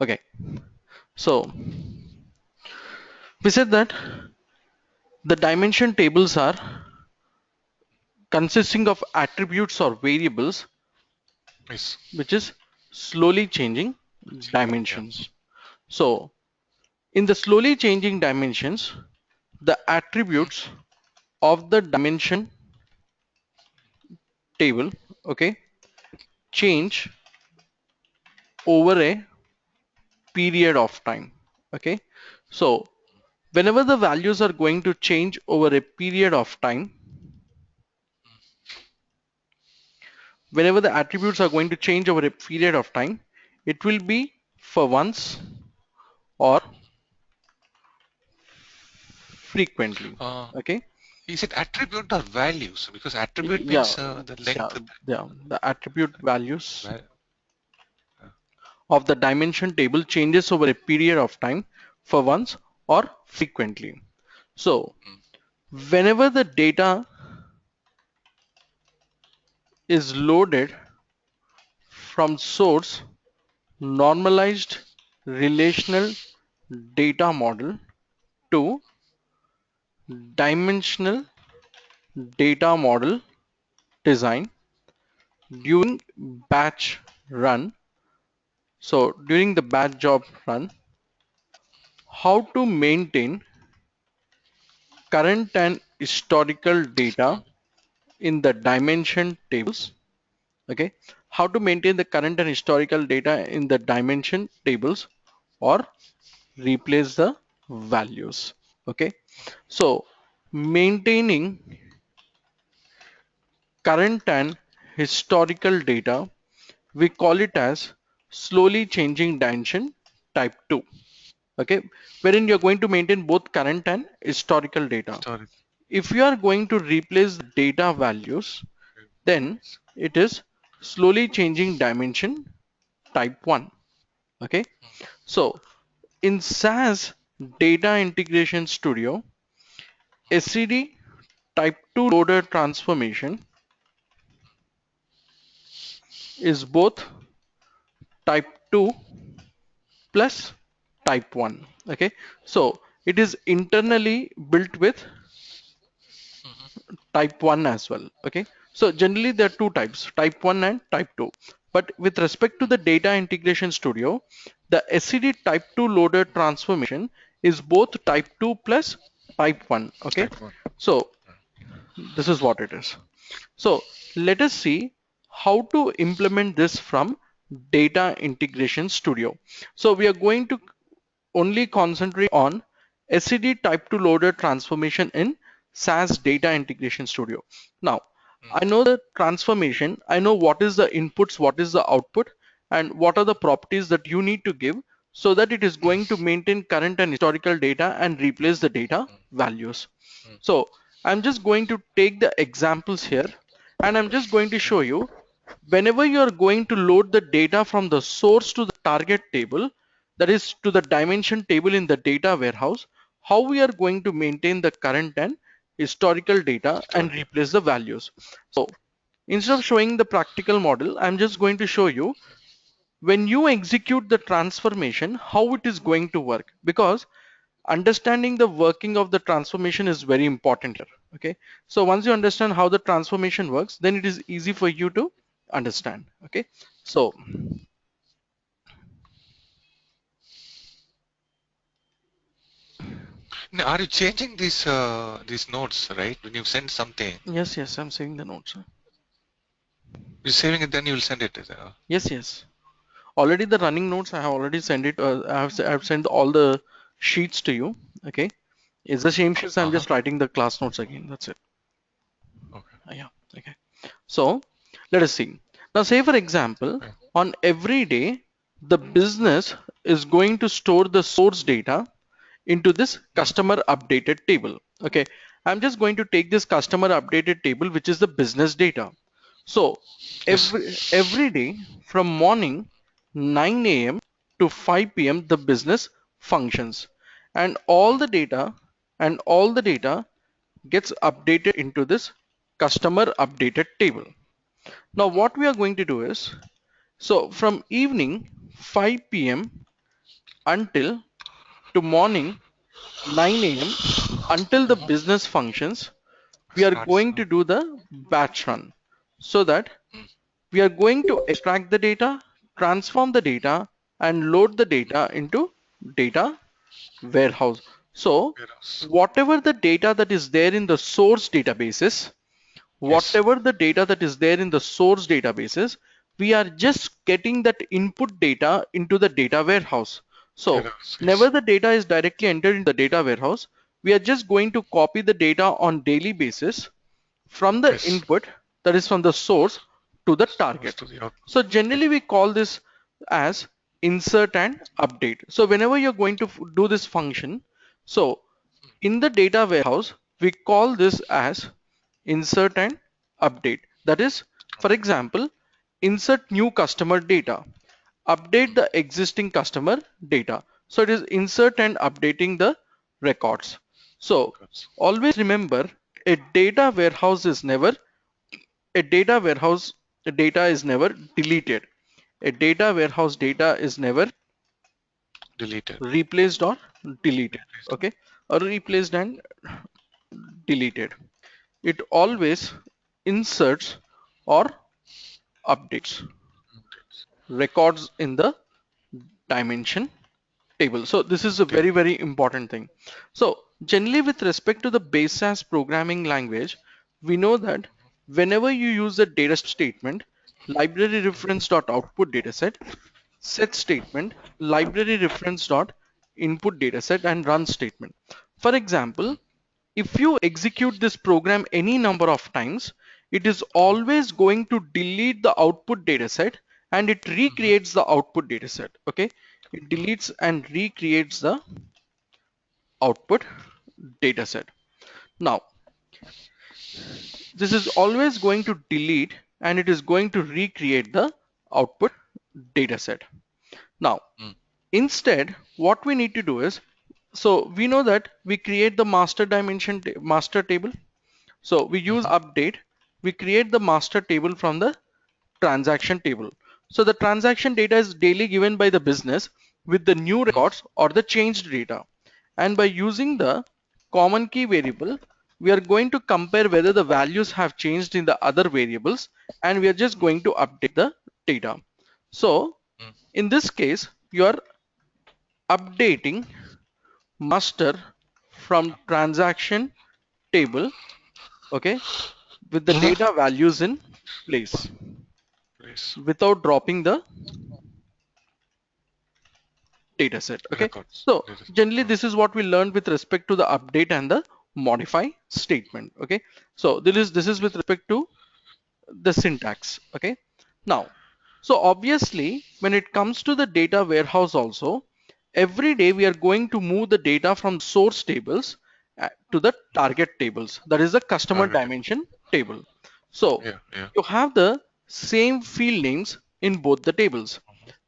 Okay, so we said that the dimension tables are consisting of attributes or variables Yes. which is slowly changing Yeah. dimensions. So in the slowly changing dimensions, the attributes of the dimension table, okay, change over a period of time. Okay, so whenever the values are going to change over a period of time, whenever the attributes are going to change over a period of time, it will be for once or frequently. Uh, Okay, is it attribute or values? Because attribute yeah, means the yeah, length. yeah. The attribute values Val- of the dimension table changes over a period of time for once or frequently. So whenever the data is loaded from source normalized relational data model to dimensional data model design during batch run. So during the batch job run, how to maintain current and historical data in the dimension tables. Okay, how to maintain the current and historical data in the dimension tables or replace the values. Okay, so maintaining current and historical data, we call it as slowly changing dimension type 2. Okay, wherein you're going to maintain both current and historical data. Sorry. If you are going to replace the data values, then it is slowly changing dimension type 1. Okay, so in SAS Data Integration Studio, SCD type 2 loader transformation is both type 2 plus type 1. Okay, so it is internally built with type 1 as well. Okay, so generally there are two types, type 1 and type 2, but with respect to the data integration studio, the SCD type 2 loader transformation is both type 2 plus type 1. Okay, Type one. so this is what it is. So let us see how to implement this from data integration studio. So we are going to only concentrate on SCD type 2 loader transformation in SAS Data Integration Studio. Now, I know the transformation, I know what is the inputs, what is the output, and what are the properties that you need to give so that it is going to maintain current and historical data and replace the data values. So I'm just going to take the examples here and I'm just going to show you whenever you are going to load the data from the source to the target table, that is to the dimension table in the data warehouse, how we are going to maintain the current and historical data and Historical. replace the values. So instead of showing the practical model, I'm just going to show you when you execute the transformation, how it is going to work, because understanding the working of the transformation is very important here. Okay, so once you understand how the transformation works, then it is easy for you to understand. Okay, so Now, are you changing these nodes, right? When you send something, yes, I'm saving the notes. you're saving it, then you'll send it. Yes, already the running notes I have already sent it. I've sent all the sheets to you. Okay, it's the same sheets, I'm Uh-huh. just writing the class notes again, that's it. Okay. Yeah, okay. So let us see. Now say for example, Yeah. on every day, the business is going to store the source data into this customer updated table. Okay, I'm just going to take this customer updated table, which is the business data. So Yes. every day from morning 9 a.m. to 5 p.m. the business functions, and all the data gets updated into this customer updated table. Now what we are going to do is, so from evening 5 p.m. until to morning 9 a.m. until the business functions, we are Starts. going to do the batch run so that Mm. we are going to extract the data, transform the data, and load the data into data warehouse. So Warehouse. whatever the data that is there in the source databases, Yes. whatever the data that is there in the source databases, we are just getting that input data into the data warehouse. So Warehouse. never Yes. the data is directly entered in the data warehouse. We are just going to copy the data on daily basis from the Yes. input, that is from the source to the Goes target. to the output. So Okay. generally we call this as insert and update. So whenever you're going to do this function, so in the data warehouse, we call this as insert and update. That is, for example, insert new customer data, update the existing customer data. So it is insert and updating the records. So Records. always remember, a data warehouse is never a data warehouse data is never deleted. A data warehouse data is never Deleted. replaced or deleted. Replaced. Okay, or replaced and deleted. It always inserts or updates records in the dimension table. So this is a Table. very important thing. So generally with respect to the base SAS programming language, we know that whenever you use a data statement, library reference dot output dataset, set statement, library reference dot input dataset, and run statement. For example, if you execute this program any number of times, it is always going to delete the output dataset and it recreates the output dataset. Okay, it deletes and recreates the output dataset. Now, this is always going to delete and it is going to recreate the output dataset. Now, Mm. instead, what we need to do is, so we know that we create the master dimension master table. So we use update, we create the master table from the transaction table. So the transaction data is daily given by the business with the new Mm. records or the changed data. And by using the common key variable, we are going to compare whether the values have changed in the other variables, and we are just going to update the data. So Mm. in this case, you are updating master from transaction table, okay, with the Mhm. data values in place Yes. without dropping the data set. Okay, Records. so There is. generally this is what we learned with respect to the update and the modify statement. Okay, so this is with respect to the syntax. Okay, now, so obviously when it comes to the data warehouse also, every day we are going to move the data from source tables to the target tables, that is the customer Targeted. dimension table. So Yeah. Yeah. you have the same field names in both the tables.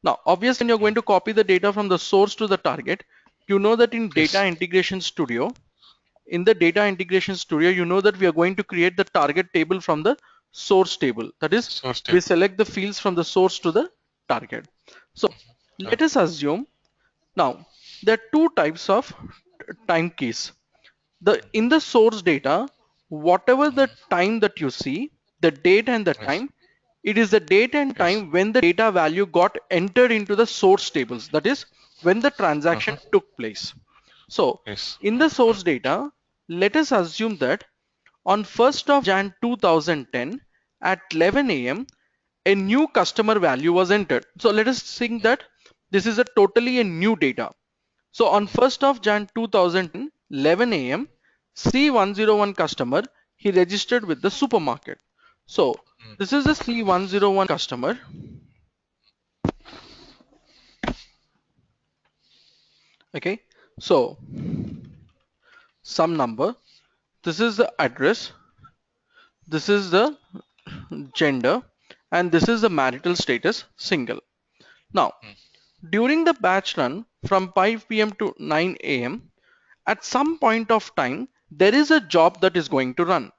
Now obviously when you're Mm. going to copy the data from the source to the target, you know that in Yes. data integration studio, you know that we are going to create the target table from the source table. That is, Source we table. select the fields from the source to the target. So Uh, let us assume now there are two types of time keys. The in the source data, whatever the time that you see, the date and the yes. time, it is the date and Yes. time when the data value got entered into the source tables. That is when the transaction Uh-huh. took place. So Yes. in the source data, let us assume that on 1st of Jan 2010 at 11 a.m., a new customer value was entered. So let us think that this is a totally a new data. So on 1st of Jan 2010, 11 a.m., C101 customer, he registered with the supermarket. So Mm. this is a C101 customer. Okay. So some number. This is the address. This is the gender, and this is the marital status single. Now, Mm. during the batch run from 5 p.m. to 9 a.m., at some point of time, there is a job that is going to run.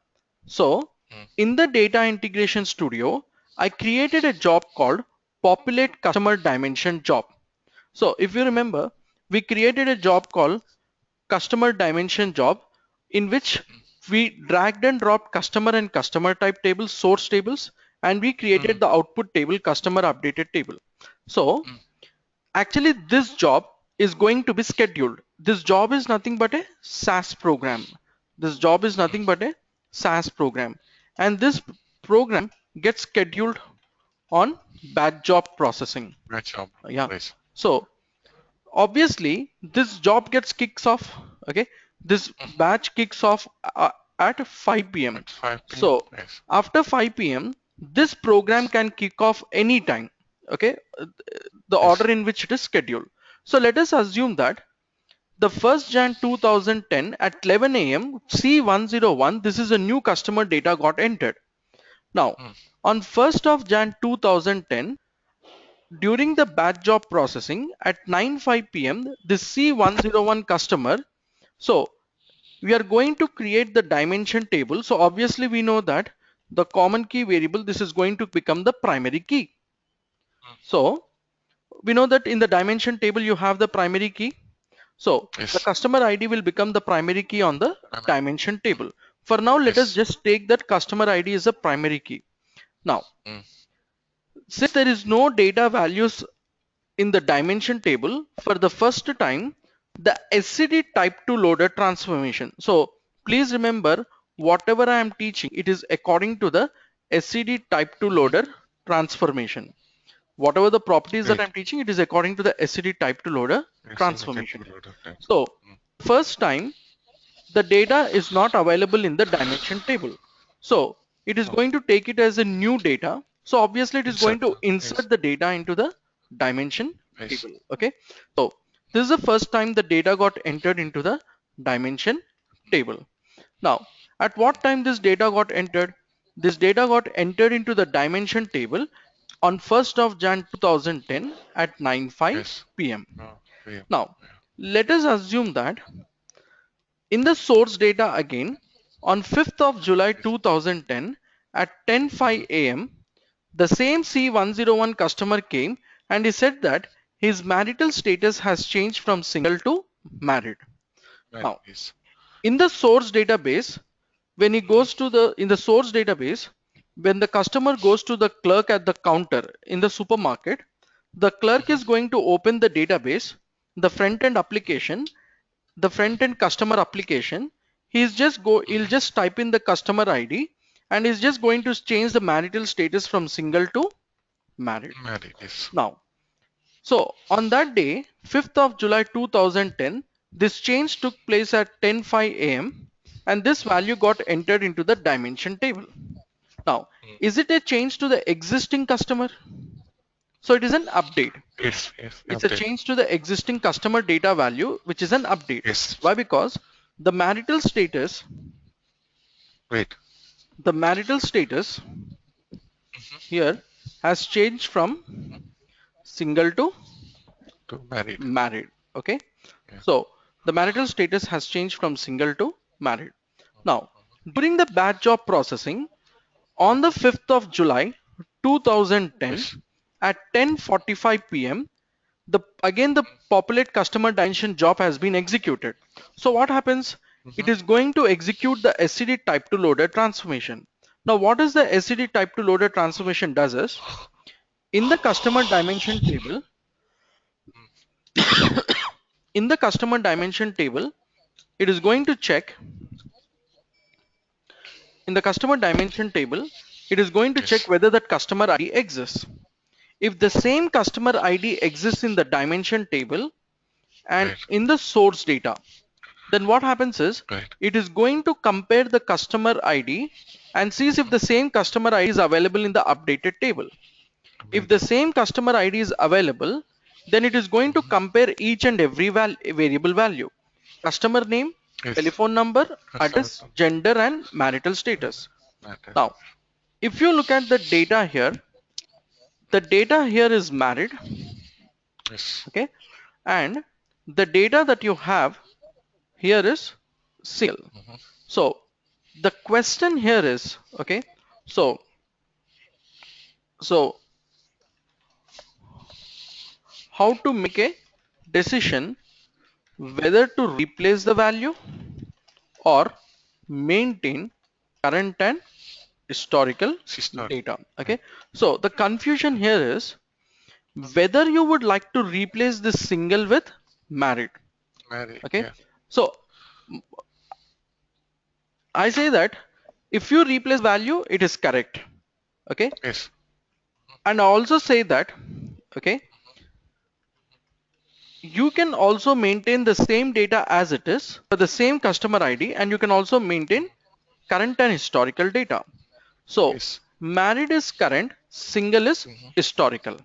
So, Mm. in the data integration studio, I created a job called populate customer dimension job. So, if you remember, we created a job called customer dimension job, in which we dragged and dropped customer and customer type tables, source tables, and we created Mm, the output table, customer updated table. So mm, actually this job is going to be scheduled. This job is nothing but a SAS program. This job is mm. nothing but a SAS program. And this program gets scheduled on batch job processing. Great job. Yeah. Nice. So obviously this job gets kicks off. Okay. This Mhm. batch kicks off at 5 p.m. At 5 p.m. So Nice. after 5 p.m. this program can kick off anytime. Okay. The Yes. order in which it is scheduled. So let us assume that the 1st Jan 2010 at 11 a.m. C101, this is a new customer data got entered. Now, Mm, on 1st of Jan 2010, during the batch job processing at 9:05 p.m., the C101 customer, so we are going to create the dimension table. So obviously we know that the common key variable, this is going to become the primary key. mm. So we know that in the dimension table you have the primary key. So the Yes. customer ID will become the primary key on the I mean, dimension table. For now, let us yes. just take that customer ID as a primary key. Now, Mm, since there is no data values in the dimension table, for the first time, the SCD type to loader transformation. So please remember, whatever I am teaching, it is according to the SCD type to mhm. loader transformation. Whatever the properties that Great. I'm teaching, it is according to the SCD type to loader Yes. In the type transformation. of loader type. So Mm, first time the data is not available in the dimension table. So it is oh, going to take it as a new data. So obviously it is going insert. to Yes. insert the data into the dimension Yes. table. Okay. So this is the first time the data got entered into the dimension table. Now, at what time this data got entered? This data got entered into the dimension table on 1st of Jan 2010 at 9:05 Yes. p.m. Oh, yeah. Now, Yeah. let us assume that in the source data again, on 5th of July Yes. 2010 at 10:05 Mhm. a.m., the same C101 customer came and he said that his marital status has changed from single to married. Right. Now, Yes. in the source database, when he Mhm. goes to in the source database, when the customer goes to the clerk at the counter in the supermarket, the clerk Mhm. is going to open the database, the front end application, the front end customer application. He'll Mhm. just type in the customer ID and he's just going to change the marital status from single to married. Married. Yes. Now, so on that day, 5th of July 2010, this change took place at 10:05 a.m. and this value got entered into the dimension table. Now, Mm. is it a change to the existing customer? So it is an update. Yes. Yes. It's a Update. change to the existing customer data value, which is an update. Yes. Why? Because the marital status, Great. the marital status Mhm. here has changed from single to To married. married. Okay. Yeah. So the marital status has changed from single to married. Now, during the batch job processing on the 5th of July 2010 Yes. at 10:45 p.m., again the populate customer dimension job has been executed. So what happens? It Mhm. is going to execute the SCD type to loader transformation. Now what is the SCD type to loader transformation does is, in the customer dimension table, in the customer dimension table, it is going to check in the customer dimension table, it is going to check Yes. whether that customer ID exists. If the same customer ID exists in the dimension table and Right. in the source data, then what happens is Right. it is going to compare the customer ID and sees if Mhm. the same customer ID is available in the updated table. If the Updated. same customer ID is available, then it is going to Mhm. compare each and every variable value: customer name, Yes. telephone number, Customer address, gender, and marital status. matter. Now, if you look at the data here, the data here is married, Yes. okay, and the data that you have here is single. Mhm. So the question here is, okay, so so how to make a decision whether to replace the value or maintain current and historical Sister. data. Okay, so the confusion here is whether you would like to replace this single with married. Married. Okay, Yeah. so I say that if you replace value, it is correct. Okay, Yes. and I also say that, okay, you can also maintain the same data as it is for the same customer ID, and you can also maintain current and historical data. So Yes. married is current, single is Mm-hmm. historical.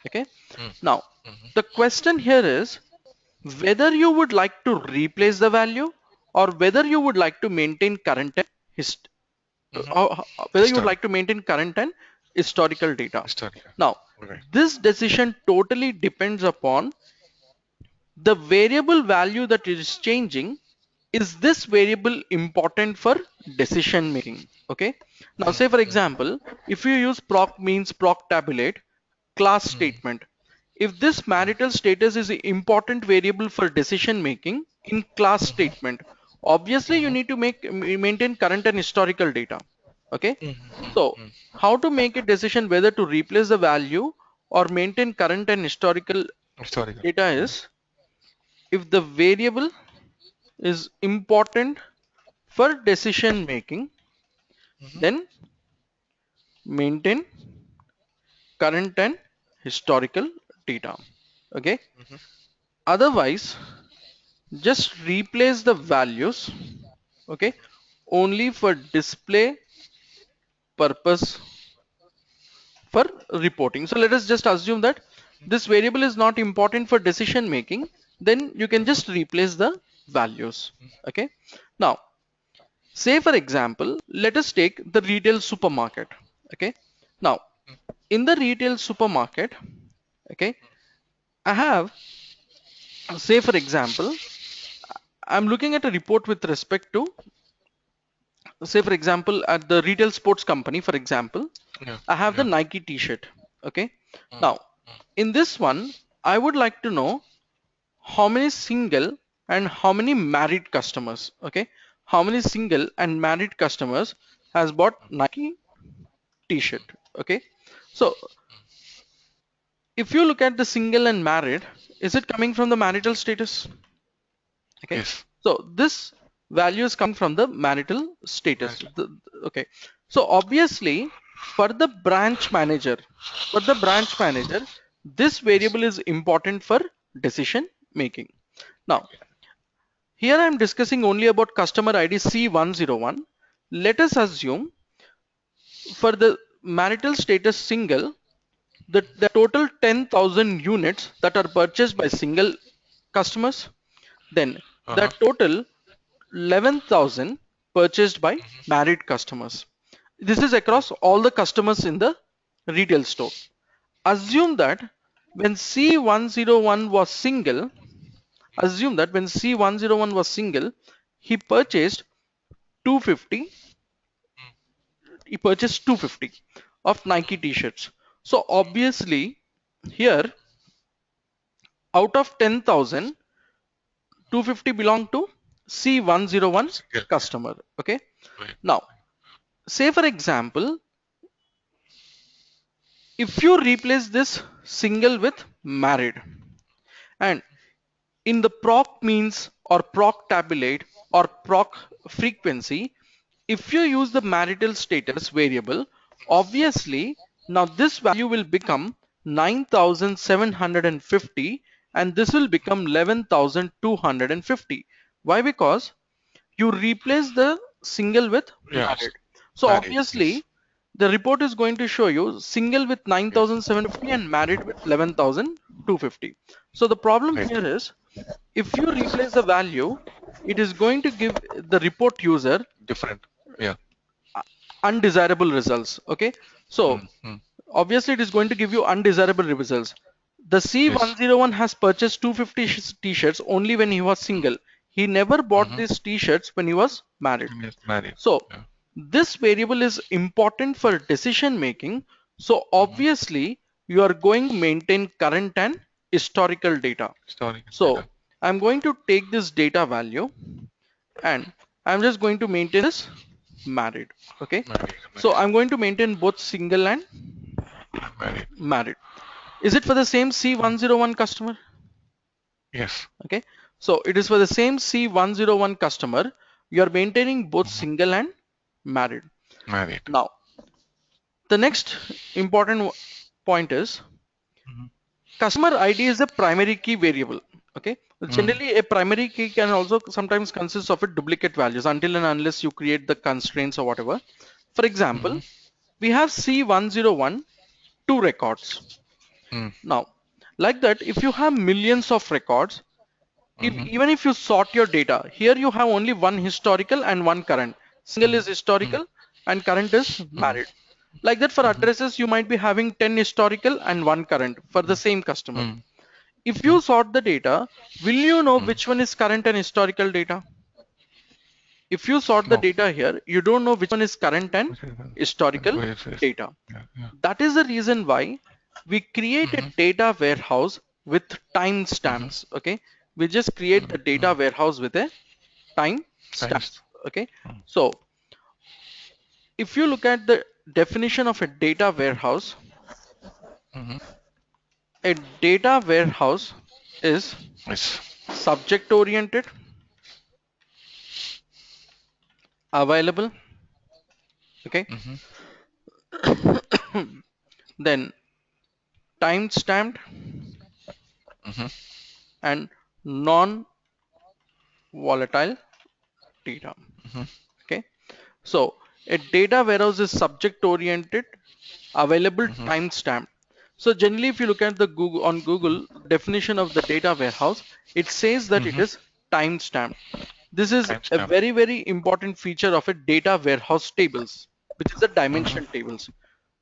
Okay, now Mm-hmm. the question here is whether you would like to replace the value or whether you would like to maintain current and hist Mm-hmm. whether you would Historic. like to maintain current and historical data. Historic. Now, Okay. this decision totally depends upon the variable value that is changing. Is this variable important for decision making? Okay. Now, say for Mm-hmm. example, if you use proc means proc tabulate class statement, if this marital status is an important variable for decision making in class Mm-hmm. statement, obviously you Mm-hmm. need to maintain current and historical data. Okay, so Mm-hmm. how to make a decision whether to replace the value or maintain current and historical Historical. data is if the variable is important for decision making, Mm-hmm. then maintain current and historical data. Okay, Mm-hmm. otherwise just replace the values, okay, only for display purpose for reporting. So let us just assume that this variable is not important for decision making, then you can just replace the values. Okay, now say for example, let us take the retail supermarket. Okay, now in the retail supermarket, okay, I have, say for example, I'm looking at a report with respect to, say for example, at the retail sports company, for example, Yeah. I have the Yeah. Nike t-shirt. Okay, Mm. now in this one I would like to know how many single and how many married customers. Okay, how many single and married customers has bought Nike t-shirt. Okay, so if you look at the single and married, is it coming from the marital status? Okay, Yes. so this value is coming from the marital status. Married. Okay, so obviously for the branch manager, this Yes. variable is important for decision making. Now here I am discussing only about customer ID C101. Let us assume for the marital status single, the total 10,000 units that are purchased by single customers, then the Uh-huh. total 11,000 purchased by married customers. This is across all the customers in the retail store. Assume that when C101 was single, assume that when C101 was single, he purchased 250, he purchased 250 of Nike t-shirts. So obviously here out of 10,000, 250 belong to C101 Single. Yeah. customer. Okay. Right. Now, say for example, if you replace this single with married, and in the proc means or proc tabulate or proc frequency, if you use the marital status variable, obviously now this value will become 9,750 and this will become 11,250. Why? Because you replace the single with Yes. married. So Married. Yes. obviously the report is going to show you single with Yes. 9,750 and married with 11,250. So the problem Right. here is if you replace the value, it is going to give the report user Different. Yeah. undesirable results. Okay, so Mm-hmm. obviously it is going to give you undesirable results. The Yes. C101 has purchased 250 t-shirts only when he was single. He never bought Mm-hmm. these t-shirts when he was married. Yes. Married. So Yeah. this variable is important for decision making. So Mm-hmm. obviously you are going to maintain current and historical data. Historical So data. I'm going to take this data value and I'm just going to maintain this married. Okay. Married. So Married. I'm going to maintain both single and Married. married. Is it for the same C101 customer? Yes. Okay. So it is for the same C101 customer. You are maintaining both single and married. Married. Now, the next important point is Mhm. customer ID is a primary key variable. Okay. Mm. Generally, a primary key can also sometimes consist of a duplicate values until and unless you create the constraints or whatever. For example, Mhm. we have C101 two records. Mm. Now, like that, if you have millions of records, Mhm. even if you sort your data, here you have only one historical and one current. Single is Mm. historical and current is Mm. married. Like that, for Mhm. addresses, you might be having 10 historical and one current for the same customer. Mm. If Mhm. you sort the data, will you know Mm. which one is current and historical data? If you sort the No. data here, you don't know which one is current and Okay, then. historical Yes, yes. data. Yeah, yeah. That is the reason why we create a Mhm. data warehouse with Mhm. timestamps. Okay, we just create the Mm. data Mm. warehouse with a timestamp. Thanks. Okay, Mm. so if you look at the definition of a data warehouse, Mhm. a data warehouse is Yes. subject oriented, available, okay, Mhm. then time stamped Mhm. and non volatile data. Mhm. Okay, so a data warehouse is subject oriented, available, Mhm. time stamped. So generally, if you look at the Google on Google definition of the data warehouse, it says that it Mhm. is time stamped. This is a Timestamp. very important feature of a data warehouse tables, which is the Mhm. dimension tables.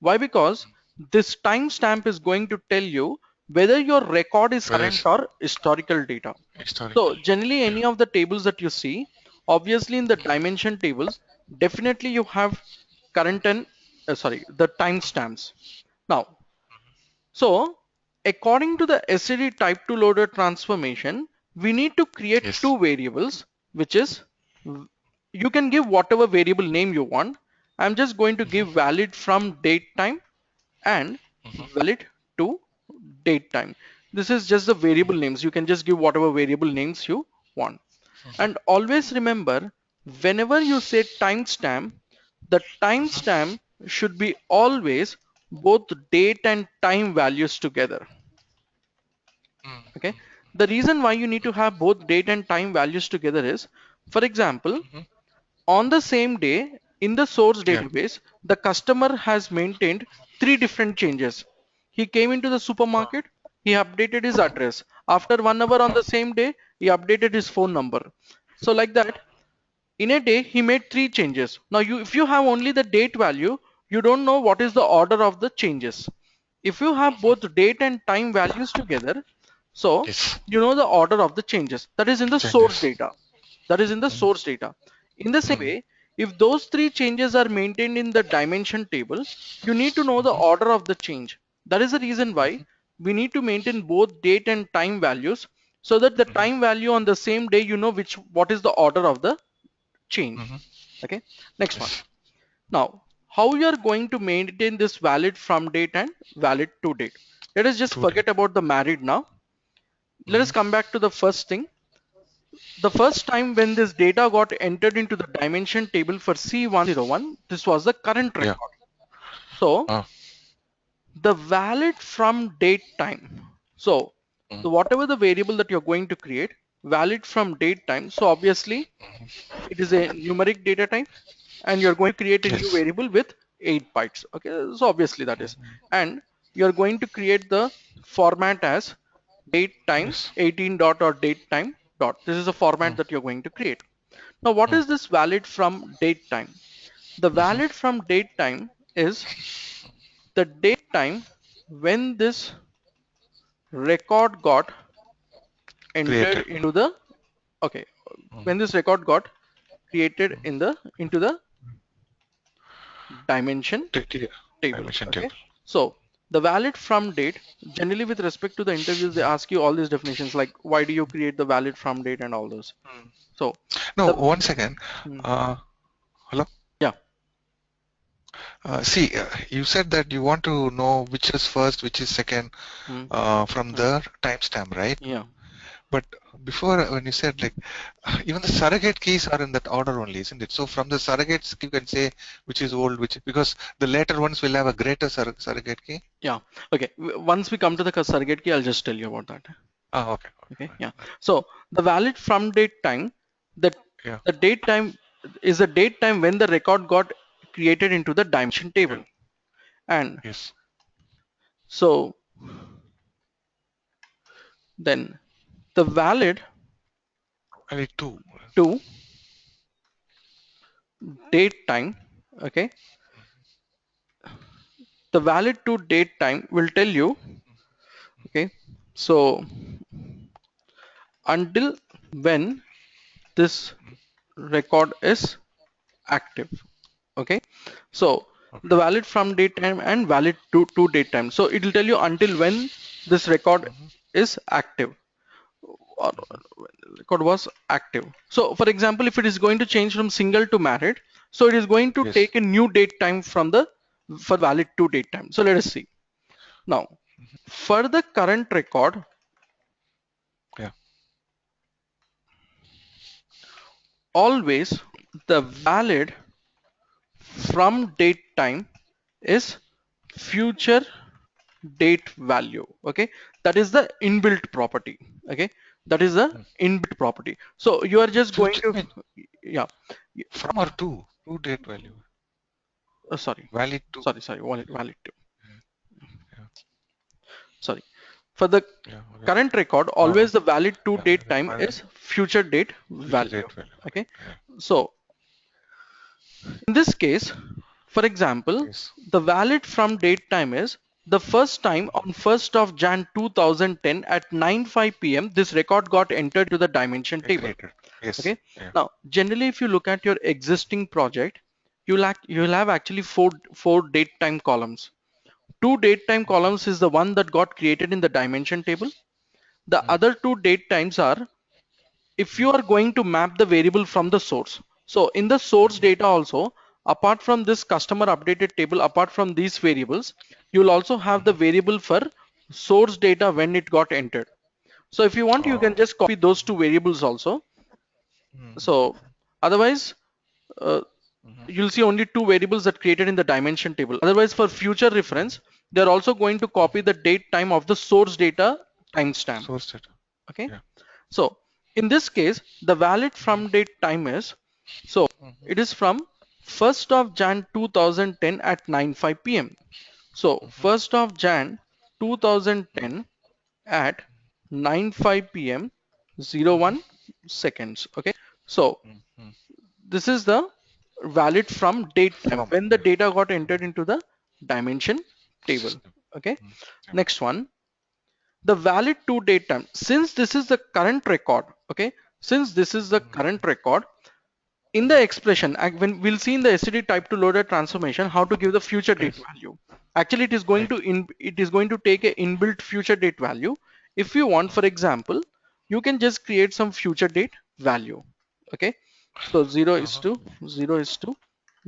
Why? Because this timestamp is going to tell you whether your record is Whether current it's or historical data. historical. So generally Yeah. any of the tables that you see, obviously in the dimension tables, definitely you have current and the timestamps. Now, so according to the SAD type 2 loader transformation, we need to create Yes. two variables, which is you can give whatever variable name you want. I'm just going to Mhm. give valid from date time and Mhm. valid to date time. This is just the variable names. You can just give whatever variable names you want. Mhm. And always remember, whenever you say timestamp, the timestamp should be always both date and time values together. Mm. Okay. Mm. The reason why you need to have both date and time values together is, for example, Mhm. on the same day in the source Yeah. database, the customer has maintained three different changes. He came into the supermarket, he updated his address. After 1 hour on the same day, he updated his phone number. So like that, in a day, he made three changes. Now, if you have only the date value, you don't know what is the order of the changes. If you have both date and time values together, so Yes. you know the order of the changes. That is in the source Changes. data. That is in the Mm. source data. In the same Mm. way, if those three changes are maintained in the dimension table, you need to know the Mhm. order of the change. That is the reason why Mhm. we need to maintain both date and time values so that the Mhm. time value on the same day, you know what is the order of the change. Mhm. Okay, next one. Yes. Now, how you are going to maintain this valid from date and valid to date? Let us just To date. forget about the married now. Let us Mhm. come back to the first thing. The first time when this data got entered into the dimension table for C101, this was the current Yeah. record. So Ah. the valid from date time. So Mm. the whatever the variable that you're going to create, valid from date time. So obviously Mhm. it is a numeric data type and you're going to create a new Yes. variable with 8 bytes. Okay, so obviously that is, Mhm. and you're going to create the format as date time Yes. 18 dot or date time dot. This is a format Mm. that you're going to create. Now, what Mm. is this valid from date time? The Mhm. valid from date time is the date time when this record got entered Created. into the, okay, Mm. when this record got created in the into the dimension T- t- table. Dimension Okay, table. so The valid from date, generally with respect to the interviews, they ask you all these definitions like why do you create the valid from date and all those. Mm. So No, the one second. hmm, Hello. yeah. See, you said that you want to know which is first, which is second, Hmm, from hmm, the timestamp, right? yeah. But before, when you said like, even the surrogate keys are in that order only, isn't it? So from the surrogates, you can say which is old, which because the later ones will have a greater surrogate key. Yeah. Okay. Once we come to the surrogate key, I'll just tell you about that. Oh, okay, Okay. fine. Yeah. So the valid from date time, that Yeah, the date time is the date time when the record got created into the dimension yeah, table. And yes. so then the valid I need two. to date time, okay, the valid to date time will tell you, okay, so until when this record is active, okay. So Okay. the valid from date time and valid to date time, so it will tell you until when this record Mm-hmm. is active or record was active. So for example, if it is going to change from single to married, so it is going to Yes. take a new date time from the for valid to date time. So let us see now. For the current record, Yeah. always the valid from date time is future date value. Okay, that is the inbuilt property. Okay, that is the Mm. inbuilt property. So you are just going Future to, mean yeah, from or to? To date value. sorry, Valid to. sorry, valid to, Yeah. sorry. For the Yeah. Okay. current record, Oh, always the valid to yeah. date Okay, time fine. is future date Future value. date value. Okay, Yeah. so in this case, for example, Yes. the valid from date time is the first time on 1st of Jan 2010 at 9:05 p.m. this record got entered to the dimension Get table. created. Yes. Okay. Yeah. Now, generally, if you look at your existing project, you'll have actually four date time columns. Two date time columns is the one that got created in the dimension table. The Mm. other two date times are if you are going to map the variable from the source. So in the source data also, apart from this customer updated table, apart from these variables, you will also have the variable for source data when it got entered. So if you want, you can Oh. just copy those two variables also. Mm-hmm. So otherwise, uh, Mm-hmm. you'll see only two variables that created in the dimension table. Otherwise, for future reference, they're also going to copy the date time of the source data timestamp. Source data. Okay. Yeah. So in this case, the valid from date time is, so Mm-hmm. it is from 1st of Jan 2010 at 9:05 p.m. So Mm-hmm. 1st of Jan 2010 at 9:05 p.m. 01 seconds. Okay. So Mm-hmm. this is the valid from date time From. when the Yeah. data got entered into the dimension table. System. Okay. Mm. Yeah. Next one, the valid to date time. Since this is the current record, okay, since this is the Mm. current record, in the expression, when we'll see in the std type to loader transformation how to give the future date Yes. value. Actually, it is going Right. to it is going to take a inbuilt future date value. If you want, Mm. for example, you can just create some future date value. Okay, so 0 is Uh-huh. to 0 is to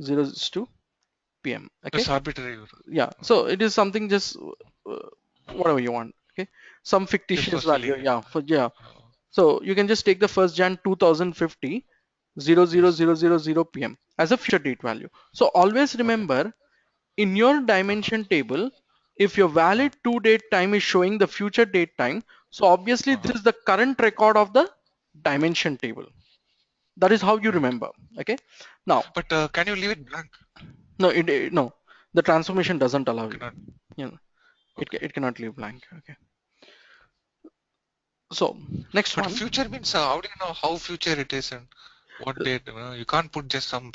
0 is to PM. Okay, It's arbitrary. yeah, so it is something just whatever you want. Okay, some Just for fictitious value, silly. yeah, for yeah. Uh, So you can just take the 1st Jan 2050 yes. 00000 PM as a future date value. So always Okay. remember, in your Uh-huh. dimension table, if your Uh, valid to date time is showing the future date time, so obviously this uh-huh. is the current record of the dimension table. That is how you Right. remember. Okay. Now, But can you leave it blank? no, no, the transformation doesn't allow you. Cannot. You know, Okay. it cannot leave blank. Okay. So next But one. future means how do you know how future it is and what date? You can't put just some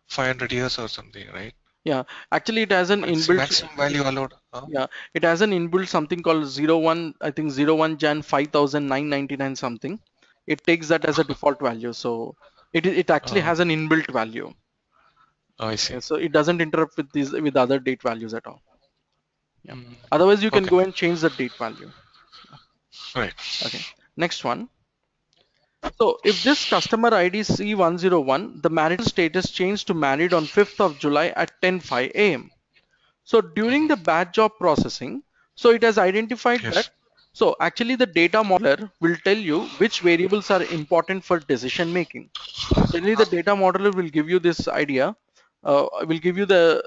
500 years or something, right? Yeah, actually it has an But it's inbuilt, maximum value allowed. Huh? yeah, it has an inbuilt something called 01, I think 01 Jan 5999 something. It takes that as a default value. So it actually Uh, has an inbuilt value. I see. Yeah, so it doesn't interrupt with these with other date values at all. Yeah. Mm. Otherwise, you can Okay. go and change the date value. Right. Okay. Next one. So if this customer ID C101, the marital status changed to married on 5th of July at 10:05 a.m. So during the batch job processing, so it has identified that. Yes. So actually the data modeler will tell you which variables are important for decision making. Generally the data modeler will give you this idea, will give you the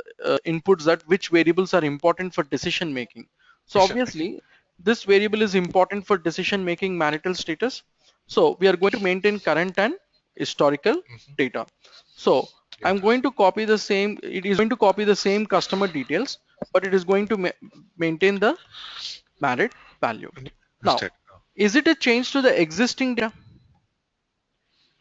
inputs that which variables are important for decision making. So Decision making. obviously this variable is important for decision making marital status. So we are going to maintain current and historical Mm-hmm. data. So I'm Data. going to copy the same, it is going to copy the same customer details, but it is going to maintain the married value. Now, Instead. is it a change to the existing data?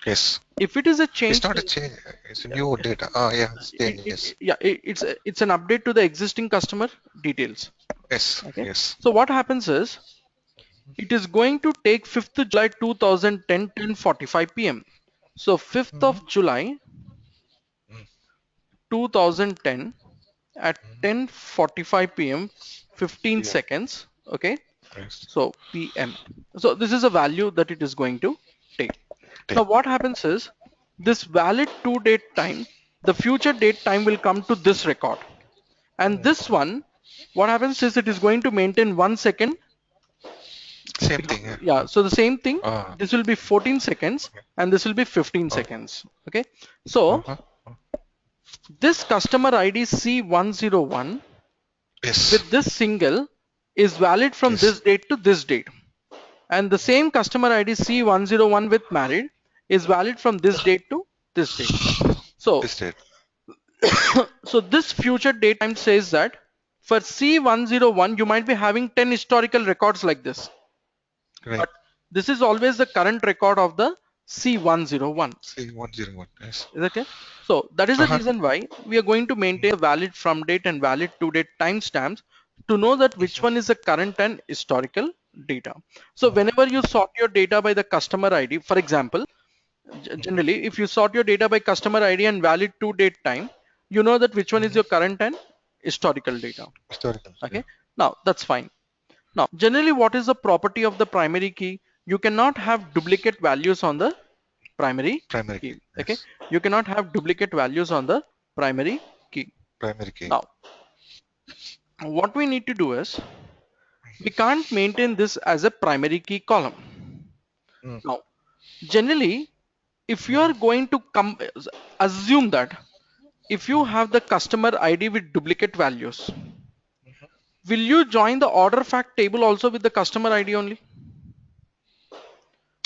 Yes. If it is a It's change not a to, change. It's a new data. Ah, yeah. Change. Yes. it's an update to the existing customer details. Yes. Okay. Yes. So what happens is it is going to take 5th July 2010 10:45 p.m. So 5th Mm-hmm. of July 2010 at Mm-hmm. 10:45 p.m. 15 PM. seconds. Okay. Yes. So PM. So this is a value that it is going to take. Now Take. what happens is this valid to date time, the future date time will come to this record. And this one, what happens is it is going to maintain 1 second. Same thing. Yeah. Yeah, so the same thing, Ah. this will be 14 seconds and this will be 15 Oh. seconds. Okay. So Uh-huh. this customer ID C101 Yes. with this single is valid from Yes. this date to this date. And the same customer ID C101 with married is valid from this date to this date. So, This date. so this future date time says that for C101, you might be having 10 historical records like this, Right. but this is always the current record of the C101. See 101. Yes. Is that okay? So that is the Uh-huh. reason why we are going to maintain a valid from date and valid to date timestamps to know that which one is the current and historical data. So whenever you sort your data by the customer ID, for example, generally if you sort your data by customer ID and valid to date time, you know that which one is Mm-hmm. your current and historical data. Historical. Yeah. Okay, now that's fine. Now generally what is the property of the primary key? You cannot have duplicate values on the primary Primary key. key. Okay, Yes. you cannot have duplicate values on the primary key. Primary key. Now what we need to do is we can't maintain this as a primary key column. Mm. Now generally if you are going to come, assume that if you have the customer ID with duplicate values, will you join the order fact table also with the customer ID only?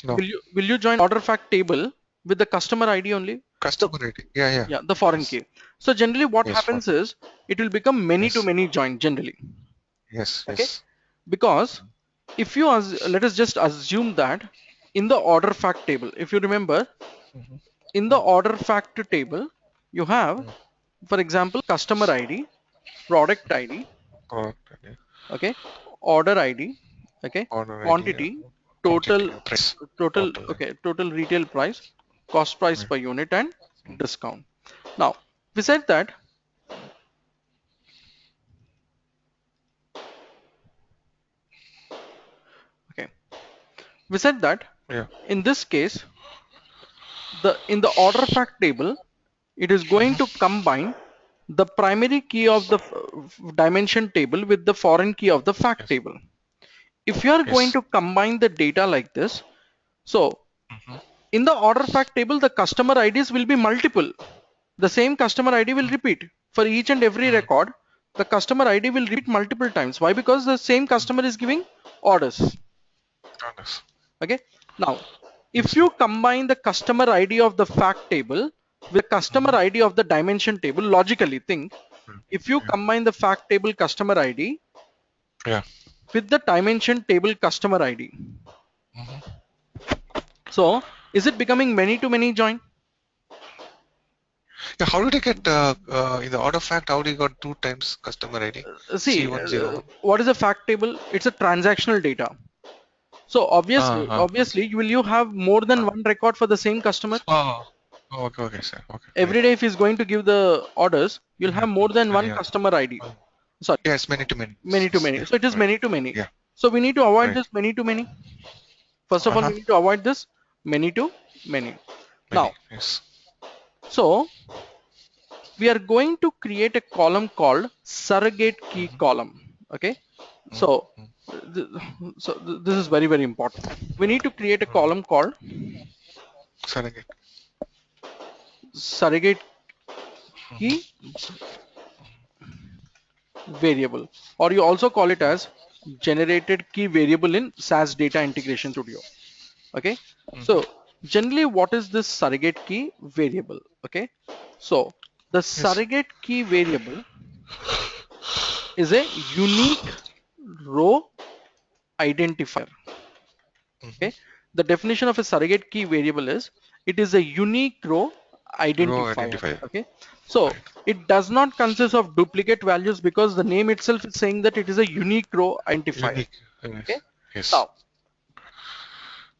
No. Will you join order fact table with the customer ID only? The, Customer ID. Yeah. Yeah. yeah, the foreign Yes. key. So generally what Yes. happens is it will become many to Yes. many join generally. Yes. Okay, Yes. because if you let us just assume that in the order fact table, if you remember, Mm-hmm. in the order fact table you have, for example, customer ID, product ID, Product ID. okay, order ID, okay, Order ID. quantity, Quantity. total, Price. total, Total. okay, total retail price, cost price Yeah. per unit, and discount. Now we said that okay, we said that Yeah. in this case, in the order fact table, it is going to combine the primary key of the dimension table with the foreign key of the fact Yes. table. If you are going Yes. to combine the data like this, so Mm-hmm. in the order fact table, the customer IDs will be multiple. The same customer ID will repeat for each and every Mm. record. The customer ID will repeat multiple times. Why? Because the same customer is giving orders. Honest. Okay. Now, if Yes. you combine the customer ID of the fact table with customer Mm-hmm. ID of the dimension table, logically think, if you Yeah. combine the fact table customer ID Yeah. with the dimension table customer ID, Mm-hmm. so is it becoming many to many join? Yeah. How did I get in the order fact? How did you got two times customer ID? See, C101. what is a fact table? It's a transactional data. So Uh-huh. obviously, will you have more than one record for the same customer? Oh. Oh, okay. Okay, sir. Okay. Right. Every day, if he's going to give the orders, you'll Yeah. have more than one Yeah. customer ID. Sorry, Yes, many to many. many to many. Yeah, So it is right. many to many. Yeah, So we need to avoid right. this many to many. First of all, we need to avoid this many to many. Now, Many. Yes. so we are going to create a column called surrogate key Mm-hmm. column. Okay. Mm-hmm. So, this is very, very important. We need to create a column called Surrogate. surrogate Mm-hmm. key variable, or you also call it as generated key variable in SAS Data Integration Studio. Okay. Mm-hmm. So generally, what is this surrogate key variable? Okay. So the Yes. surrogate key variable is a unique row identifier. Mm-hmm. Okay. The definition of a surrogate key variable is it is a unique row Row identifier. identifier. Okay. So Right. it does not consist of duplicate values because the name itself is saying that it is a unique row identifier. Unique. Yes. Okay. Yes. Now,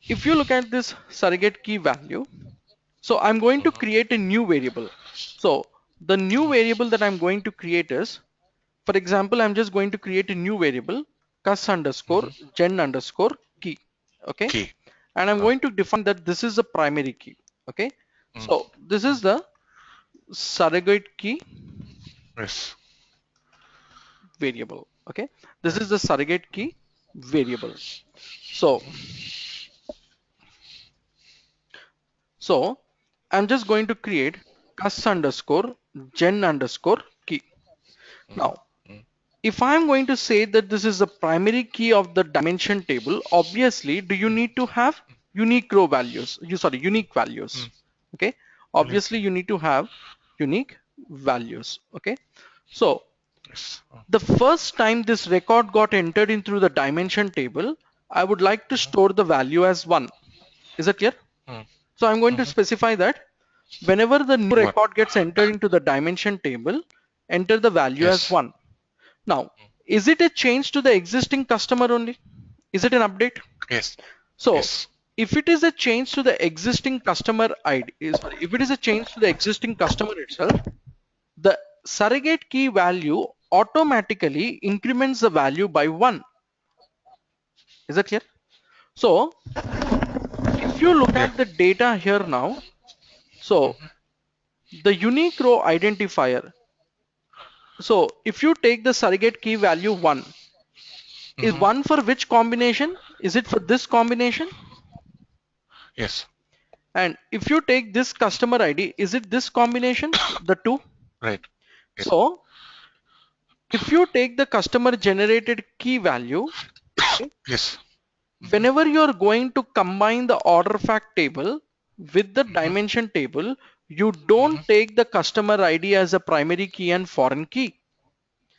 if you look at this surrogate key value, so I'm going to Mm-hmm. create a new variable. So the new variable that I'm going to create is, for example, I'm just going to create a new variable cus underscore Mm-hmm. gen underscore key. Okay. Key. And I'm Uh, going to define that this is the primary key. Okay. mm, So this mm. is the surrogate key Yes. variable. Okay. This Right. is the surrogate key variable. So, so I'm just going to create cus underscore gen underscore key. Mm-hmm. Now, if I'm going to say that this is the primary key of the dimension table, obviously, do you need to have unique row values? Unique values. Mm. Okay. Unique. Obviously, you need to have unique values. Okay. So Yes. the first time this record got entered in through the dimension table, I would like to Mm-hmm. store the value as 1. Is that clear? Mm. So I'm going to Mm-hmm. specify that whenever the new One. record gets entered into the dimension table, enter the value as Yes. 1. Now, is it a change to the existing customer only? Is it an update? Yes. So, Yes. if it is a change to the existing customer ID, if it is a change to the existing customer itself, the surrogate key value automatically increments the value by 1. Is that clear? So, if you look Yeah. at the data here now, so Mm-hmm. the unique row identifier. So, if you take the surrogate key value 1, is Mm-hmm. 1 for which combination? Is it for this combination? Yes. And if you take this customer ID, is it this combination, the two? Right. Yes. So if you take the customer generated key value, okay, Yes. Mm-hmm. whenever you're going to combine the order fact table with the Mm-hmm. dimension table, you Mm-hmm. don't take the customer ID as a primary key and foreign key.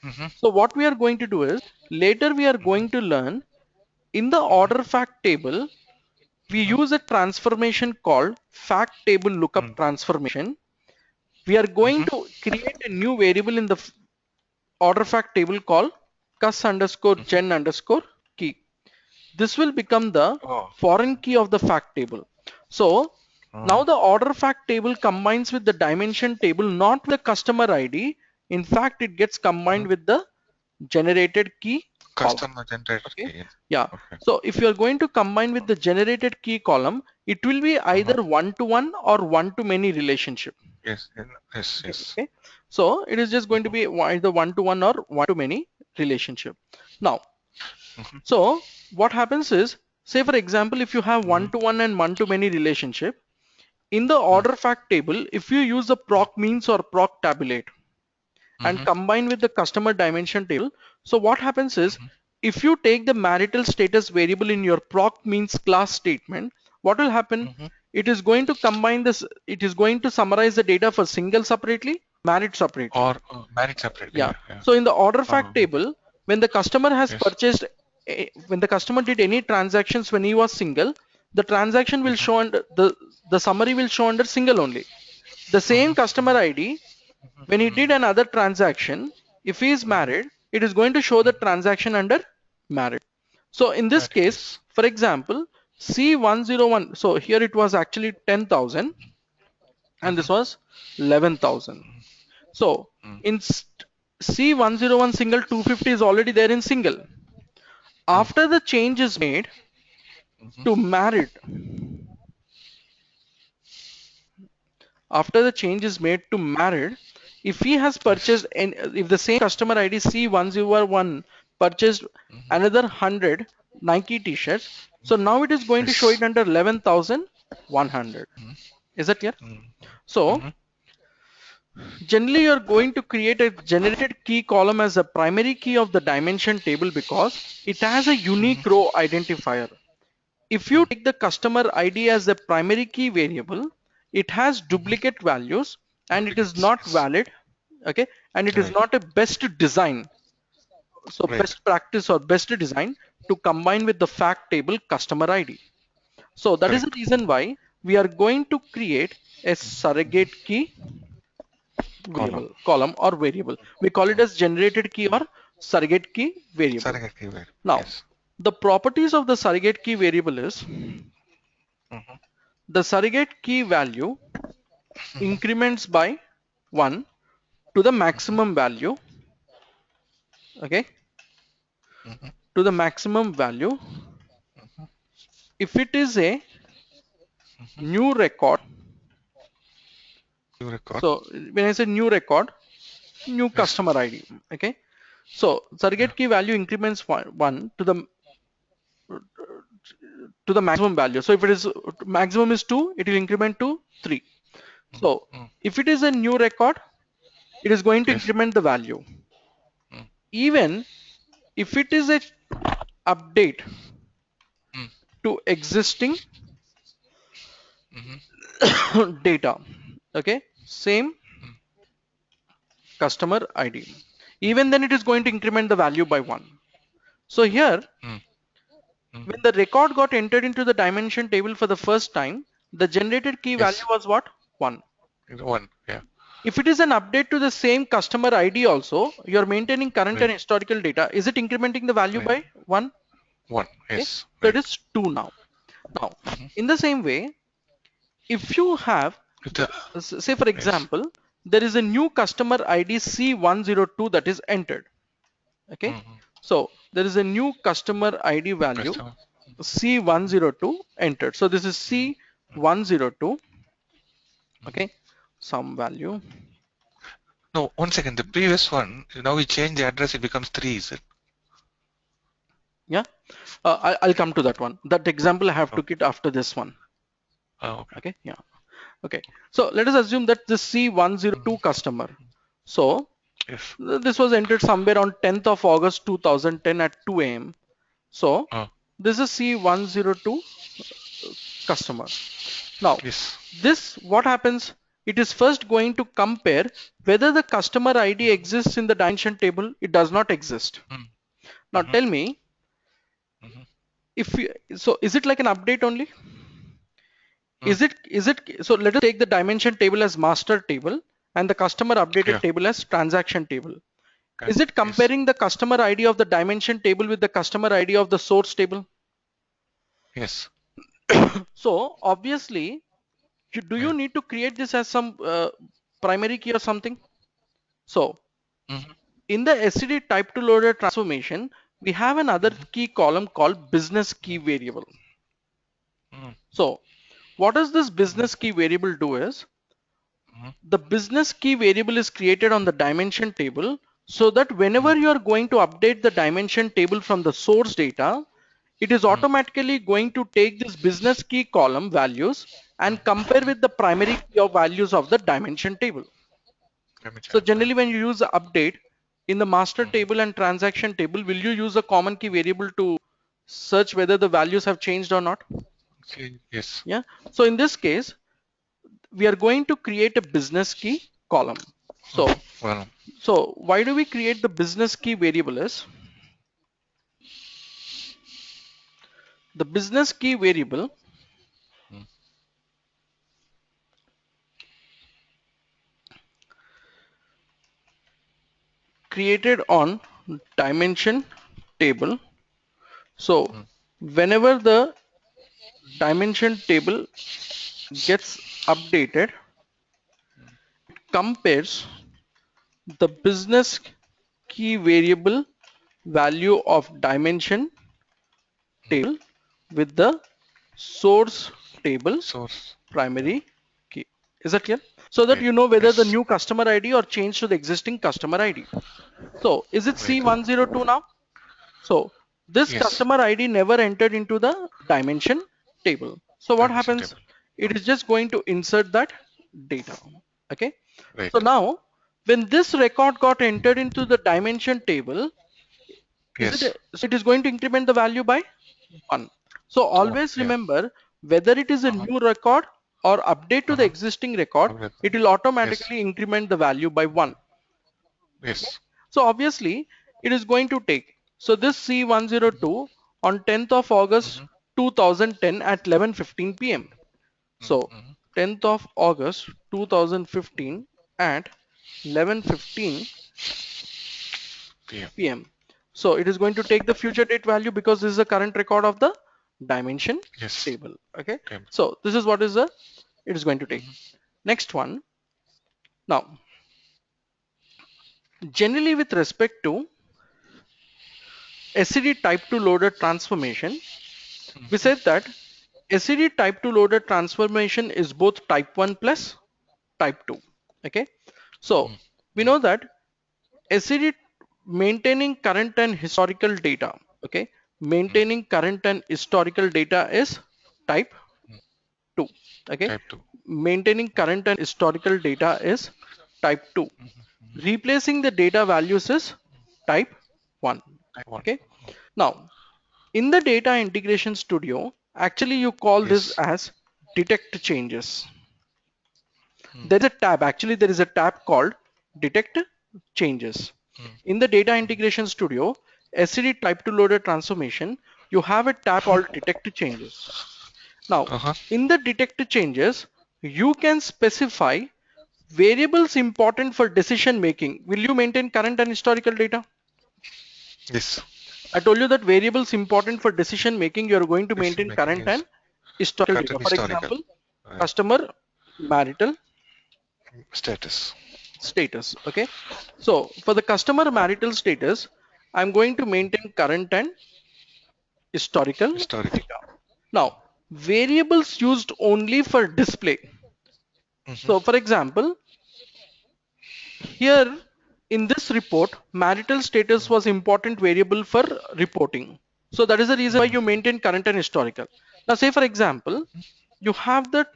Mm-hmm. So what we are going to do is later we are going to learn in the Mm-hmm. order fact table, we Mm-hmm. use a transformation called fact table lookup Mm. transformation. We are going Mm-hmm. to create a new variable in the order fact table called cus underscore Mm-hmm. gen underscore key. This will become the Oh. foreign key of the fact table. So now Uh, the order fact table combines with the dimension table, not with the customer ID. In fact, it gets combined mm-hmm. with the generated key column. Customer generated Okay. key. Yes. Yeah. Okay. So if you are going to combine with the generated key column, it will be Uh-huh. either one to one or one to many relationship. Yes. Yes. Yes. Okay. So it is just going to Mm-hmm. be either one to one or one to many relationship. Now, Mm-hmm. so what happens is, say for example, if you have Mm-hmm. one to one and one to many relationship, in the Mm-hmm. order fact table, if you use the proc means or proc tabulate and Mm-hmm. combine with the customer dimension table, so what happens is, Mm-hmm. if you take the marital status variable in your proc means class statement, what will happen? Mm-hmm. It is going to combine this, it is going to summarize the data for single separately, married separately. Or married separately. Yeah. Yeah. Yeah. So in the order fact Okay. table, when the customer has Yes. purchased, when the customer did any transactions when he was single, the transaction will Mm-hmm. show under the summary will show under single only. The same Mm-hmm. customer ID, when he did Mm-hmm. another transaction, if he is Mm-hmm. married, it is going to show the Mm-hmm. transaction under married. So in this Married. case, Yes. for example, C101, so here it was actually 10,000 and Mm-hmm. this was 11,000. So Mm-hmm. in C101 single 250 is already there in single. After the change is made to married, after the change is made to married, if he has purchased and if the same customer ID C101 purchased another 100 Nike t-shirts, so now it is going to show Yes. it under 11,100. Is that clear? So generally you're going to create a generated key column as a primary key of the dimension table because it has a unique row identifier. If you take the customer ID as a primary key variable, it has duplicate values and it is Duplicates. not Yes. valid. Okay, and it is Right. not a best design. So Right. best practice or best design to combine with the fact table customer ID. So that is the Correct. reason why we are going to create a surrogate key Column. variable, column or variable. We call it as generated key or surrogate key variable. Surrogate keyword. Now, Yes. the properties of the surrogate key variable is the surrogate key value increments by 1 to the maximum value, okay, to the maximum value. If it is a new record, You record. so when I say new record, new Yes. customer ID, okay. So surrogate key value increments 1 to the maximum value. So if it is maximum is 2, it will increment to 3. So if it is a new record, it is going to Yes. increment the value. Even if it is a update to existing data, okay, same customer ID, even then it is going to increment the value by 1. So here, when the record got entered into the dimension table for the first time, the generated key value Yes. was what? 1. One. Yeah. If it is an update to the same customer ID also, you are maintaining current Right. and historical data. Is it incrementing the value Right. by 1? One. Okay, Yes. so it Right. is 2 now. Now, in the same way, if you have, If the say for yes. example, there is a new customer ID C102 that is entered. Okay, so there is a new customer ID value Customer. C102 entered. So this is C102. Okay, some value. No. 1 second. The previous one. Now we change the address. It becomes 3. Is it? Yeah, I'll come to that one. That example I have Oh. took it after this one. Okay. Okay, yeah. Okay, so let us assume that this C102 customer. So Yes. this was entered somewhere on 10th of August 2010 at 2 a.m. So Oh. this is C102 customer. Now Yes. this what happens? It is first going to compare whether the customer ID exists in the dimension table. It does not exist. Now tell me, if you, so is it like an update only? Is it so let us take the dimension table as master table and the customer updated Yeah. table as transaction table. Okay. Is it Yes. comparing the customer ID of the dimension table with the customer ID of the source table? Yes. So obviously, do you Right. need to create this as some primary key or something? So in the STD type to loader transformation, we have another key column called business key variable. So what does this business key variable do is, the business key variable is created on the dimension table so that whenever you are going to update the dimension table from the source data, it is automatically going to take this business key column values and compare with the primary key of values of the dimension table. Let me So check. generally when you use the update in the master table and transaction table, will you use a common key variable to search whether the values have changed or not? Okay. Yes. Yeah. So in this case, we are going to create a business key column. Well. So why do we create the business key variable is, the business key variable created on dimension table. So whenever the dimension table gets updated, it compares the business key variable value of dimension table with the source table Source. primary key. Is that clear? So that Okay. you know whether the Yes. new customer ID or change to the existing customer ID. So is it Right. C102 now? So this Yes. customer ID never entered into the dimension table. So what Dimension happens? table. It is just going to insert that data. Okay. Right. So now when this record got entered into the dimension table, Yes. so it is going to increment the value by 1. So One. always Yeah. remember whether it is a Uh-huh. new record or update to the Uh-huh. existing record, Okay. it will Yes. automatically increment the value by 1. Yes. So obviously it is going to take. So this C102 on 10th of August Mm-hmm. 2010 at 11:15 p.m. So Mm-hmm. 10th of August 2015 at 11:15 PM. p.m. So it is going to take the future date value because this is the current record of the dimension Yes. table. Okay. PM. So this is what is the it is going to take. Mm-hmm. Next one. Now, generally with respect to SCD type 2 loader transformation, we Mm-hmm. said that SCD type 2 loader transformation is both type 1 plus type 2. Okay. So we know that SCD maintaining current and historical data. Okay. Mm-hmm. Maintaining current and historical data is type 2. Okay. Type 2. Maintaining current and historical data is type 2. Mm-hmm. Replacing the data values is type 1. Type 1. Okay. Now, in the data integration studio, actually you call this Yes. as detect changes. Mm. There is a tab, actually there is a tab called detect changes. Mm. In the data integration studio, SCD type 2 loader transformation, you have a tab called detect changes. Now, Uh-huh. in the detect changes, you can specify variables important for decision making. Will you maintain current and historical data? Yes. I told you that variables important for decision making, you are going to Decision maintain making current is and historical current data. and For historical. example, customer marital Status. status. Okay. So for the customer marital status, I'm going to maintain current and historical Historical. data. Now, variables used only for display. Mm-hmm. So for example, here in this report, marital status was important variable for reporting. So that is the reason why you maintain current and historical. Now say for example, you have the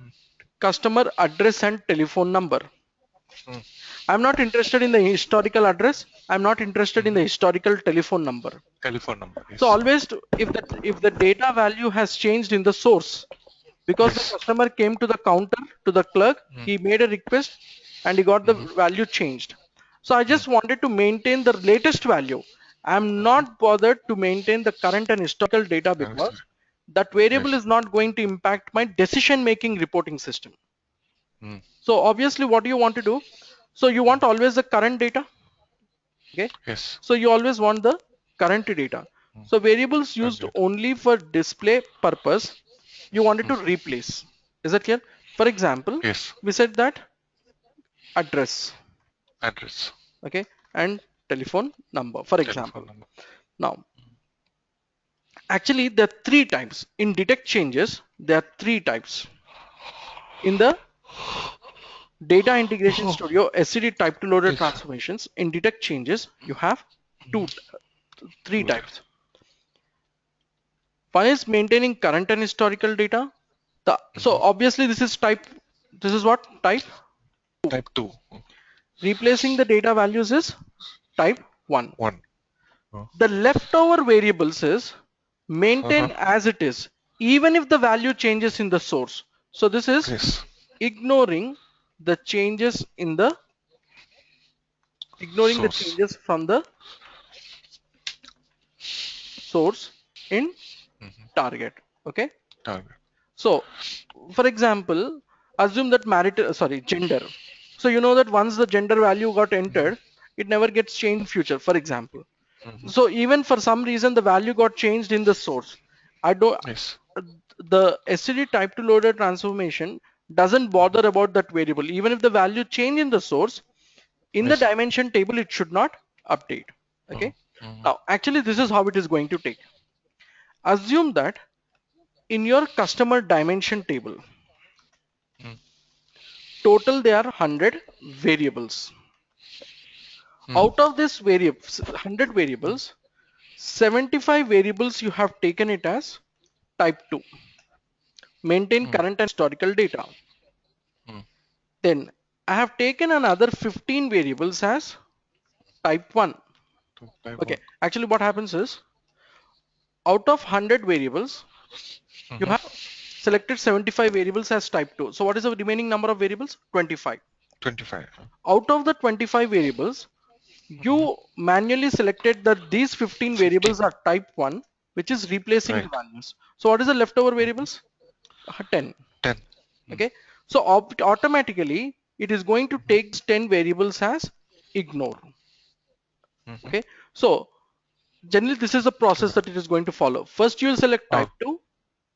customer address and telephone number. Mm. I'm not interested in the historical address. I'm not interested in the Mm-hmm. historical telephone number. Telephone number. So Yes. always if the data value has changed in the source, because the Yes. customer came to the counter to the clerk, Mm. he made a request and he got the Mm-hmm. value changed. So I Mm. just wanted to maintain the latest value. I'm Mm-hmm. not bothered to maintain the current and historical data because that variable Yes. is not going to impact my decision making reporting system. Mm. So obviously what do you want to do? So you want always the current data. Okay. Yes. So you always want the current data. Mm. So variables Current used data. only for display purpose, you wanted Mm. to replace. Is that clear? For example, Yes. we said that address, Address. okay, and telephone number, for Telephone example. number. Now, actually, there are three types. In detect changes, there are three types. In the data integration Oh. studio, SCD type to loader Yes. transformations, in detect changes, you have three Good. types. One is maintaining current and historical data. So Mm-hmm. obviously this is what type 2. Type 2. Replacing the data values is type 1. 1. Oh. The leftover variables is Uh-huh. maintain as it is, even if the value changes in the source. So this is Yes. ignoring the changes in the Source. changes from the source in Mm-hmm. target. Okay. Target. So for example, assume that gender. So you know that once the gender value got Mm-hmm. entered, it never gets changed in future, for example. Mm-hmm. So even for some reason the value got changed in the source. I don't Yes. the SCD type to loader transformation doesn't bother about that variable. Even if the value change in the source, in the Yes. dimension table it should not update. Okay. Mm-hmm. Now, actually, this is how it is going to take. Assume that in your customer dimension table, Mm. total there are 100 variables. Mm. Out of this 100 variables, 75 variables you have taken it as type 2. Maintain Mm. current and historical data. Mm. Then I have taken another 15 variables as type 1. Type Okay, 1. actually what happens is out of 100 variables, you Mm-hmm. have selected 75 variables as type 2. So what is the remaining number of variables? 25. 25. Out of the 25 variables, Mm-hmm. you manually selected that these 15 variables 15. are type 1, which is replacing the Right. values. So what is the leftover Mm-hmm. variables? 10. 10. Mm. Okay, so automatically it is going to Mm-hmm. take 10 variables as ignore. Mm-hmm. Okay, so generally this is the process that it is going to follow. First you will select Oh, type 2.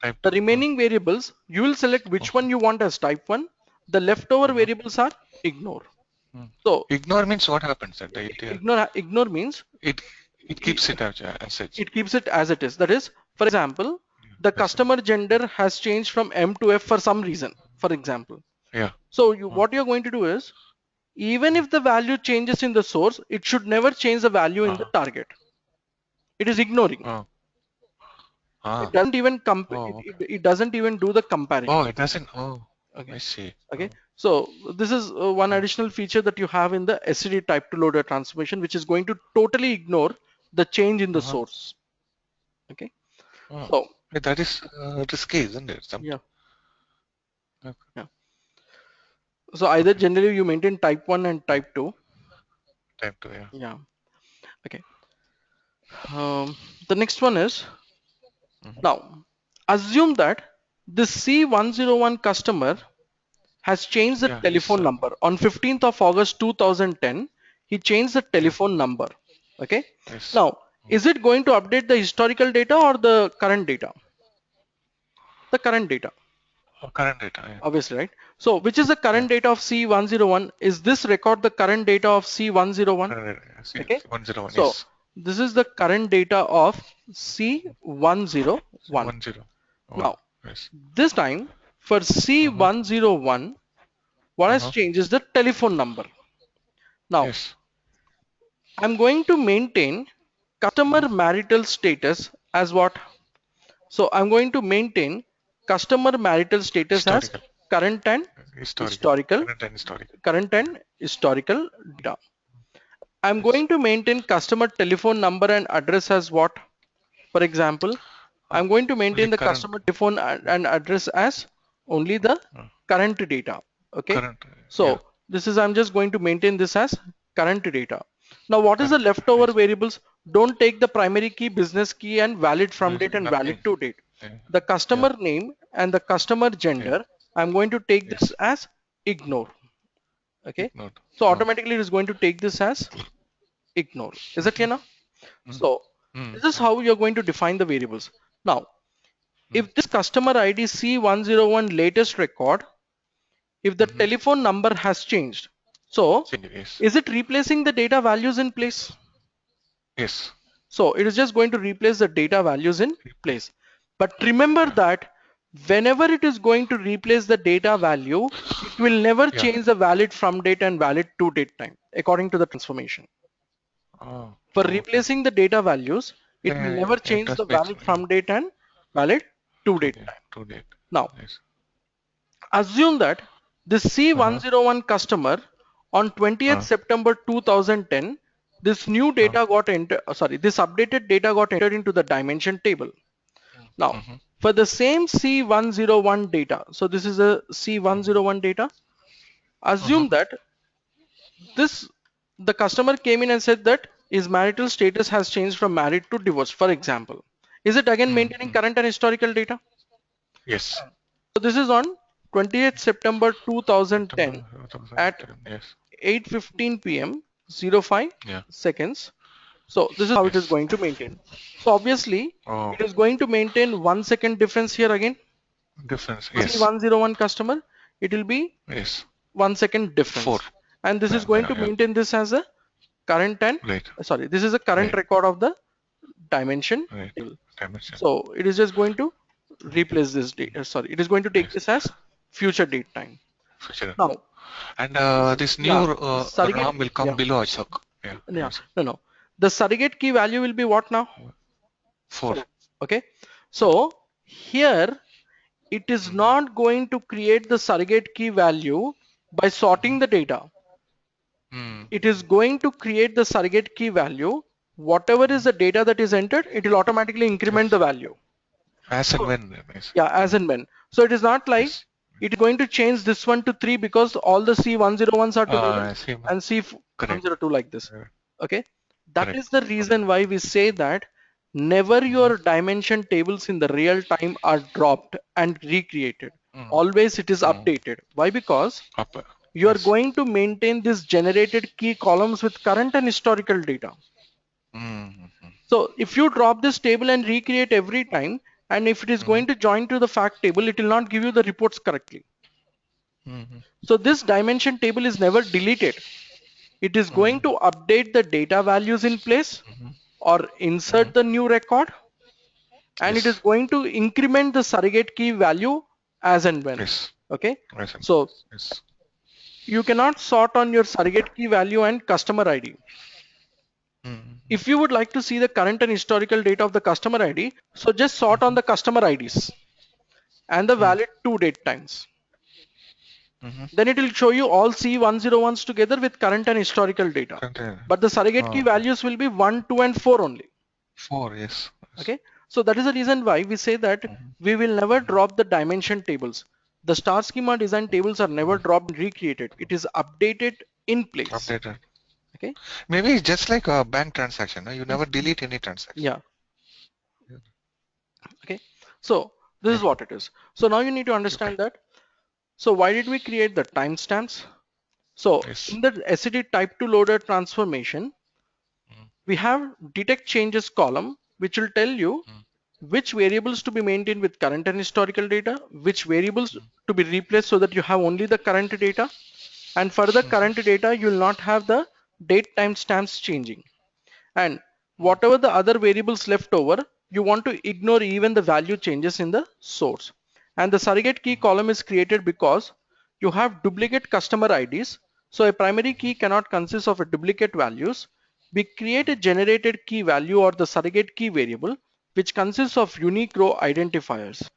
type The 2. remaining variables, you will select which one you want as type 1. The leftover Mm-hmm. variables are ignore. Mm. So Ignore means what happens at the ETL? ignore means It it it, keeps it as such. it keeps it as it is. That is, for example, the Yes. customer gender has changed from M to F for some reason, for example. Yeah. So Mm. what you're going to do is, even if the value changes in the source, it should never change the value in the Uh-huh. target. It is ignoring. Oh. It Ah. doesn't even Oh. Okay. it doesn't even do the Oh, comparison. it doesn't. Oh, Okay. I see. Okay. Oh. So this is one Mm. additional feature that you have in the SCD type to loader transformation, which is going to totally ignore the change in the Uh-huh. source. Okay. Oh. So Yeah, that is risky, isn't it? yeah. Okay. Yeah. So either Okay. generally you maintain type 1 and Oh, type 2. time to, yeah. Yeah. Okay. The next one is, Mm-hmm. now assume that the C101 customer has changed the Yeah, he's telephone number on 15th of August 2010. He changed the yeah, telephone number. Okay. yes. Now, is it going to update the historical data or the current data? The current data, Oh, current data, yeah. obviously, right? So, which is the Yeah, current data of C101? Is this record the current data of C101? current data. Yes, yes. Okay. 101, So, yes. this is the current data of C101. 101, Now, yes. this time for Uh-huh. C101, what has Uh-huh. changed is the telephone number. Now, Yes. I'm going to maintain Mm-hmm. customer marital status as what? So I'm going to maintain customer marital status as Historical. current and Historical. historical, Current and historical. current and historical data. I'm Yes. going to maintain customer telephone number and address as what? For example, Uh, I'm going to only maintain the current. customer telephone and address as only the Uh, current data. Okay. current. Yeah. So this is, I'm just going to maintain this as current data. Now, what is the Current data. leftover Yes. variables? Don't take the primary key, business key, and valid from There's date and valid nothing. to date. Yeah. The Yeah. customer name and the customer Yeah. gender, I'm going to take this Yes. as ignore. Okay. Ignored. So Oh. automatically it is going to take this as ignore. Is that Mm-hmm. clear now? Mm. So Mm. this is how you're going to define the variables. Now, Mm. if this customer ID C101 latest record, if the Mm-hmm. telephone number has changed, so Change. Yes. is it replacing the data values in place? Yes. So it is just going to replace the data values in Replace. place. But remember Yeah. that whenever it is going to replace the data value, it will never Yeah. change the valid from date and valid to date time according to the transformation. Oh. For Oh. Okay. replacing the data values, Yeah. it will Yeah. never Yeah. It change does the make sense. valid Yeah. from date and valid to True date date. time. True date. Now, Yes. assume that this Uh-huh. C101 customer on 20th Uh, September 2010, this new uh, data got entered, sorry, this updated data got entered into the dimension table. Now, mm-hmm. for the same C101 data, so this is a C101 data, Uh-huh. assume that this, the customer came in and said that his marital status has changed from married to divorced, for example. Is it again maintaining Mm-hmm. current and historical data? Yes. So this is on 28th September September 2010 at 2010. Yes. 8:15 p.m. 05 Yeah. seconds. So this is how it is Yes. going to maintain. So obviously Oh, it is going to maintain 1 second difference here again. difference. For Yes. C101 customer, it will be Yes. 1 second Four. difference. And this is going Yeah. to Yeah. maintain this as a current and Right. sorry, this is a current Right. record of the dimension Right. table. Dimension. So it is just going to replace this date. Sorry, it is going to take Yes. this as future date time. Future. Now, And this new yeah, surrogate, RAM will come yeah, below also. Yeah. yeah, Yes. no, no. The surrogate key value will be what now? 4. Okay, so here it is Mhm. not going to create the surrogate key value by sorting the data. Mm. It is going to create the surrogate key value. Whatever is the data that is entered, it will automatically increment the Yes. value. As and So, when. Yes. yeah, as and when. So it is not like Yes. it is going to change this one to 3 because all the C101s are together I see. and Correct. C102 like this. Uh, Okay. That Correct. is the Okay. reason why we say that never Mhm. your dimension tables in the real time are dropped and recreated. Mm. Always it is Mm. updated. Why? Because Up. you are Yes. going to maintain this generated key columns with current and historical data. Mm-hmm. So if you drop this table and recreate every time, and if it is Mm-hmm. going to join to the fact table, it will not give you the reports correctly. Mm-hmm. So this dimension table is never deleted. It is going Mm-hmm. to update the data values in place Mm-hmm. or Mm-hmm. insert the new record, and it is Yes. going to increment the surrogate key value as and when. Yes. Okay. Yes. So Yes. you cannot sort on your surrogate key value and customer ID. Mm-hmm. If you would like to see the current and historical data of the customer ID, so just sort on the customer IDs and the Mm-hmm. valid to date times. Mm-hmm. Then it will show you all C101s together with current and historical data. Container. But the surrogate key Okay. values will be 1, 2, and 4 only. 4. Yes. Yes. Okay. So that is the reason why we say that Mm-hmm. we will never drop the dimension tables. The star schema design tables are never Mm-hmm. dropped and recreated. It is updated in place. Updated. Okay. Maybe it's just like a bank transaction. No? You never delete any transaction. Yeah. Okay. So this is Yeah. what it is. So now you need to Okay. understand that. So why did we create the timestamps? So Yes. in the SCD type to loader transformation, Mm-hmm. we have detect changes column, which will tell you which variables to be maintained with current and historical data, which variables to be replaced so that you have only the current data. And for the current data, you will not have the date timestamps changing. And whatever the other variables left over, you want to ignore even the value changes in the source. And the surrogate key column is created because you have duplicate customer IDs. So a primary key cannot consist of a duplicate values. We create a generated key value or the surrogate key variable, which consists of unique row identifiers.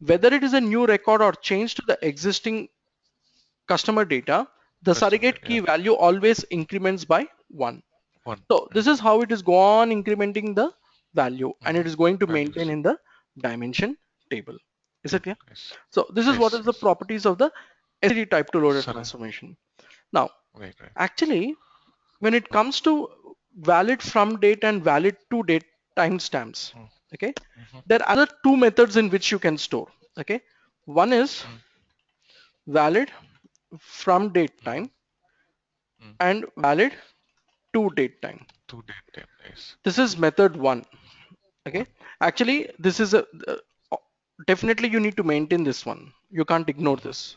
Whether it is a new record or change to the existing customer data, the Customer. surrogate key Yeah. value always increments by 1. 1. So this is how it is go on incrementing the value, and it is going to maintain Values. in the dimension table. Is it Table. clear? Yes. So this is what Yes. is the Yes. properties of the SCD type to loader Sorry. transformation. Now, Right. Right. actually, when it comes to valid from date and valid to date timestamps, Mm. okay, Mm-hmm. there are other two methods in which you can store. Okay, one is Mm. valid from date Mm-hmm. time Mm. and valid to date time. 2 date time. Yes. This is method one. Okay, 1. actually, this is a definitely you need to maintain this one. You can't ignore Mm-hmm. this.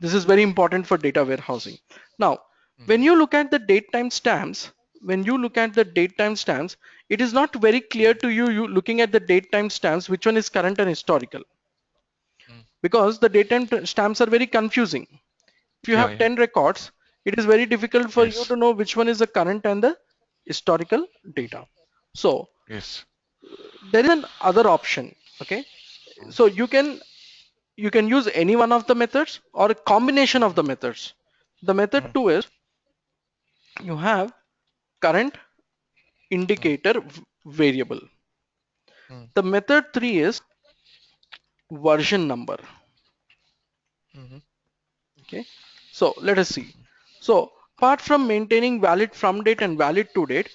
This is very important for data warehousing. Now, when Mm-hmm. you look at the date time stamps, when you look at the date time stamps, it is not very clear to you, you looking at the date time stamps, which one is current and historical, Mm. because the date time stamps are very confusing. If you Yeah. have Yeah. 10 records, it is very difficult for you Yes. to know which one is the current and the historical data. So Yes. there is an other option. Okay, Mm. so you can use any one of the methods or a combination of the methods. The method Mm. two is you have current Mm. indicator variable. Mm. The method three is version number. Mm-hmm. Okay, so let us see. So apart from maintaining valid from date and valid to date,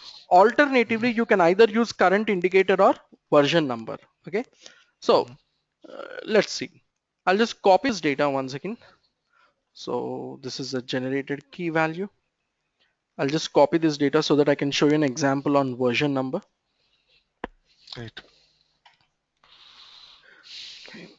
Mm-hmm. alternatively you can either use current indicator or version number. Okay, so Mm-hmm. let's see. I'll just copy this data once again. So this is a generated key value. I'll just copy this data so that I can show you an example on version number. Right. Okay.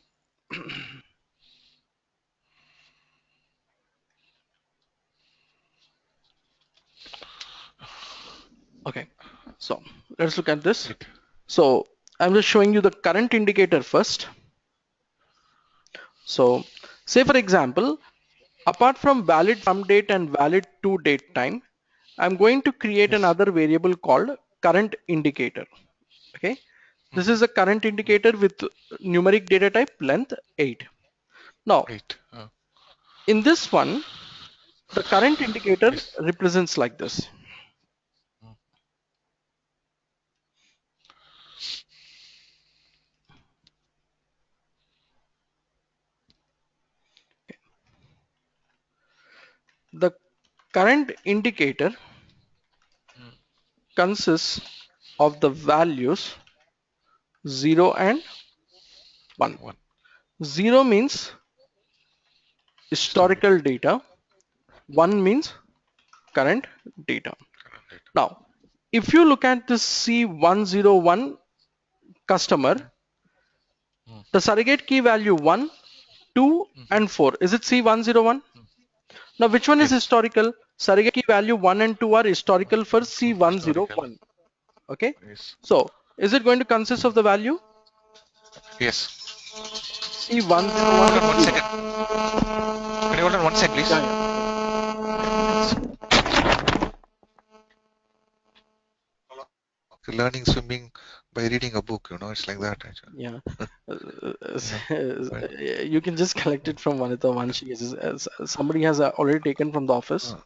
So let's look at this. Right. So I'm just showing you the current indicator first. So say for example, apart from valid from date and valid to date time, I'm going to create Yes. another variable called current indicator. Okay. This is Mm-hmm. a current indicator with numeric data type length 8. Now, Right. in this one, the current indicator Yes. represents like this. Mm. The current indicator Mm. consists of the values 0 and 1. One. 0 means Historic. historical data, 1 means current data. Correct. Now, if you look at this C101 customer, Mm. Mm. the surrogate key value 1, 2, Mm-hmm. and 4. Is it C101? Mm. Now, which one is Yes. historical? Surrogate key value 1 and 2 are historical for Two historical. C101. Okay. Yes. So, is it going to consist of the value? Yes. C101 Hold on one 0. second. Can you hold on one second, please? Yeah, yeah. Learning swimming by reading a book, it's like that actually. Yeah. Right. You can just collect it from Vanita once she is. Somebody has already taken from the office. Uh,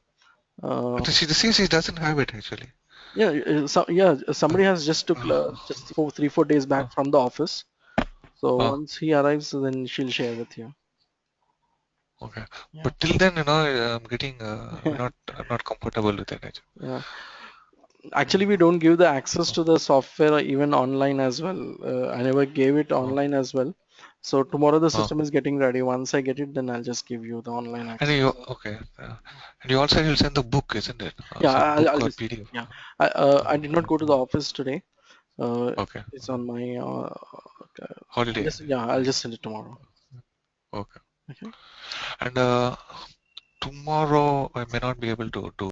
Uh, but she doesn't have it actually. yeah, somebody has just took Uh, just 3-4 days uh, back from the office. So uh, once he arrives, then she'll share with you. okay. Yeah. But till then, I'm getting I'm not comfortable with it actually. Yeah. Actually, we don't give the access to the software even online as well. I never gave it Uh, online as well. So tomorrow the uh, system is getting ready. Once I get it, then I'll just give you the online and access. you okay? And you also will send the book, isn't it? Yeah, Some book I'll or just PDF. yeah. I did not go to the office today. Okay. It's on my Holiday. I'll just send it tomorrow. Okay. Okay. And tomorrow I may not be able to do